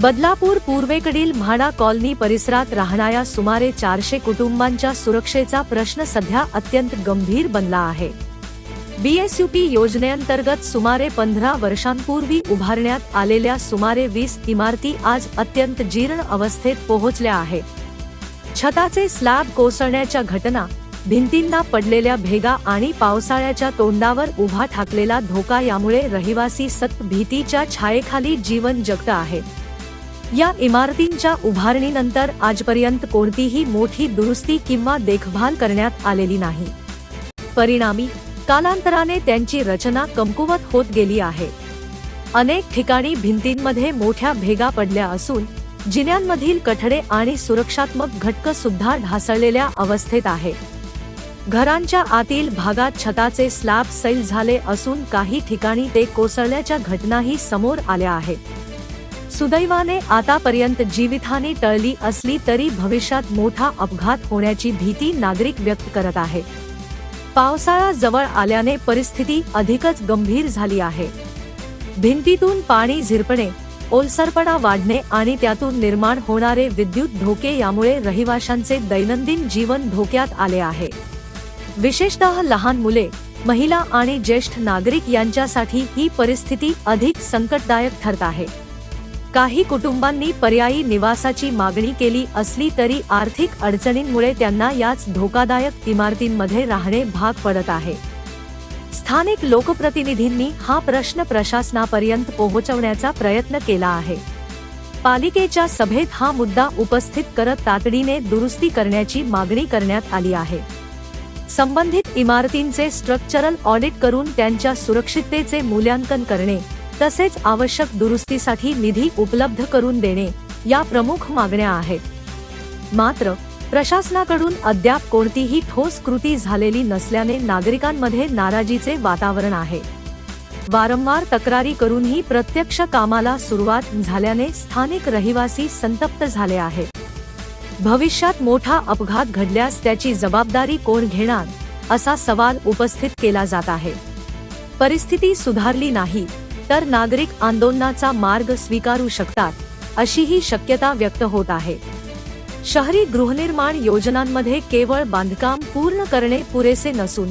बदलापूर पूर्वेकडील म्हाडा कॉलनी परिसरात राहणाऱ्या सुमारे 400 कुटुंबांच्या सुरक्षेचा प्रश्न सध्या अत्यंत गंभीर बनला आहे। BSUP योजनेअंतर्गत सुमारे 15 वर्षांपूर्वी उभारण्यात आलेल्या सुमारे 20 इमारती आज अत्यंत जीर्ण अवस्थेत पोहोचल्या आहेत। छताचे स्लॅब कोसळण्याच्या घटना, भिंतींना पडलेल्या भेगा आणि पावसाळ्याच्या तोंडावर उभा ठाकलेला धोका यामुळे रहिवासी सतत भीतीच्या छायेखाली जीवन जगत आहेत। या इमारतींच्या उभारणीनंतर आजपर्यंत कोणतीही मोठी दुरुस्ती किंवा देखभाल करण्यात आलेली नाही। परिणामी कालांतराने त्यांची रचना कमकुवत होत गेली आहे। अनेक ठिकाणी भिंतींमध्ये मोठ्या भेगा पडल्या असून जिन्यांमधील कठडे आणि सुरक्षात्मक घटक सुद्धा ढासळलेल्या अवस्थेत आहेत। घरांच्या आतील भागात छताचे स्लॅब सैल झाले असून काही ठिकाणी ते कोसळल्याच्या घटनाही समोर आल्या आहेत। सुदैवाने आतापर्यंत जीवितहानी टळली असली तरी भविष्यात मोठा अपघात होण्याची भीती नागरिक व्यक्त करत आहेत। पावसाळा जवळ आल्याने परिस्थिती अधिकच गंभीर झाली आहे। भिंतीतून पाणी झिरपणे, ओलसरपणा वाढणे आणि त्यातून निर्माण होणारे विद्युत धोके यामुळे रहिवाशांचे दैनंदिन जीवन धोक्यात आले आहे। विशेषतः लहान मुले, महिला आणि ज्येष्ठ नागरिक यांच्यासाठी ही परिस्थिती अधिक संकटदायक ठरत आहे। काही कुटुंबांनी पर्यायी निवासाची मागणी केली असली तरी आर्थिक अडचणींमुळे त्यांना याच धोकादायक इमारतींमध्ये राहणे भाग पडत आहे। स्थानिक लोकप्रतिनिधींनी हा प्रश्न प्रशासनापर्यंत पोहोचवण्याचा प्रयत्न केला आहे। पालिकेच्या सभेत हा मुद्दा उपस्थित करत तातडीने दुरुस्ती करण्याची मागणी करण्यात आली आहे। संबंधित इमारतींचे स्ट्रक्चरल ऑडिट करून त्यांच्या सुरक्षिततेचे मूल्यांकन करणे तसेच आवश्यक दुरुस्तीसाठी निधी उपलब्ध करून देणे या प्रमुख मागण्या आहेत। मात्र प्रशासनाकडून अद्याप कोणतीही ठोस कृती झालेली नसल्याने नागरिकांमध्ये नाराजीचे वातावरण आहे। वारंवार तक्रारी करूनही प्रत्यक्ष कामाला सुरुवात झाल्याने स्थानिक रहिवासी संतप्त झाले आहेत। भविष्यात मोठा अपघात घडल्यास त्याची जबाबदारी कोण घेणार असा सवाल उपस्थित केला जात आहे। परिस्थिती सुधारली नाही तर नागरिक आंदोलनाचा मार्ग स्वीकारू शकतात अशीही शक्यता व्यक्त होत आहे। शहरी गृहनिर्माण योजनांमध्ये केवळ बांधकाम पूर्ण करणे पुरेसे नसून